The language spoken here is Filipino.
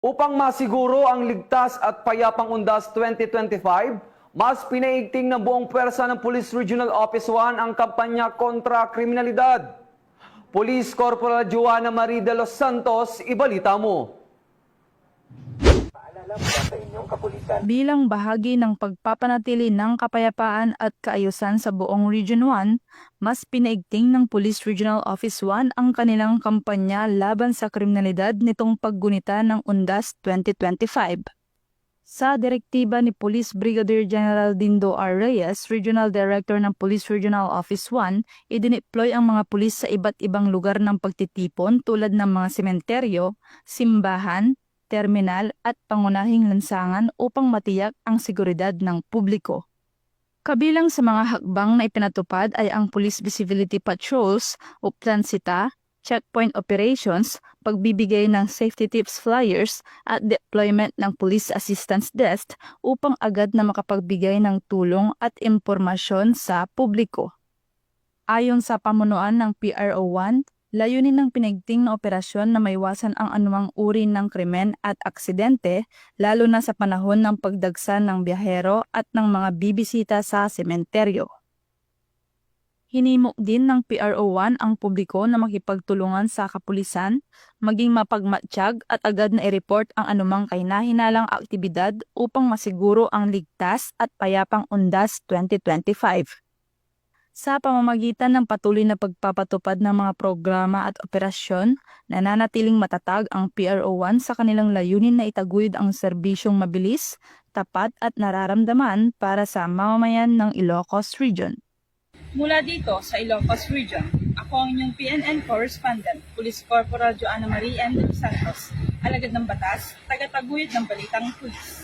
Upang masiguro ang ligtas at payapang Undas 2025, mas pinaigting ng buong pwersa ng Police Regional Office 1 ang kampanya kontra kriminalidad. Police Corporal Joanna Marie de los Santos, ibalita mo. Bilang bahagi ng pagpapanatili ng kapayapaan at kaayusan sa buong Region 1, mas pinaigting ng Police Regional Office 1 ang kanilang kampanya laban sa kriminalidad nitong paggunita ng Undas 2025. Sa direktiba ni Police Brigadier General Dindo R. Reyes, Regional Director ng Police Regional Office 1, idineploy ang mga pulis sa iba't ibang lugar ng pagtitipon tulad ng mga sementeryo, simbahan, terminal at pangunahing lansangan upang matiyak ang seguridad ng publiko. Kabilang sa mga hakbang na ipinatupad ay ang Police Visibility Patrols o Plansita, checkpoint operations, pagbibigay ng safety tips flyers at deployment ng Police Assistance Desk upang agad na makapagbigay ng tulong at impormasyon sa publiko. Ayon sa pamunuan ng PRO1, layunin ng pinaigting na operasyon na maiwasan ang anumang uri ng krimen at aksidente, lalo na sa panahon ng pagdagsa ng biyahero at ng mga bibisita sa sementeryo. Hinimok din ng PRO1 ang publiko na makipagtulungan sa kapulisan, maging mapagmatsyag at agad na i-report ang anumang kahinahinalang aktibidad upang masiguro ang ligtas at payapang Undas 2025. Sa pamamagitan ng patuloy na pagpapatupad ng mga programa at operasyon, nananatiling matatag ang PRO1 sa kanilang layunin na itaguyod ang serbisyong mabilis, tapat at nararamdaman para sa mamamayan ng Ilocos Region. Mula dito sa Ilocos Region, ako ang inyong PNN Correspondent, Police Corporal Joanna Marie M. de los Santos, alagad ng batas, tagataguyod ng balitang pulis.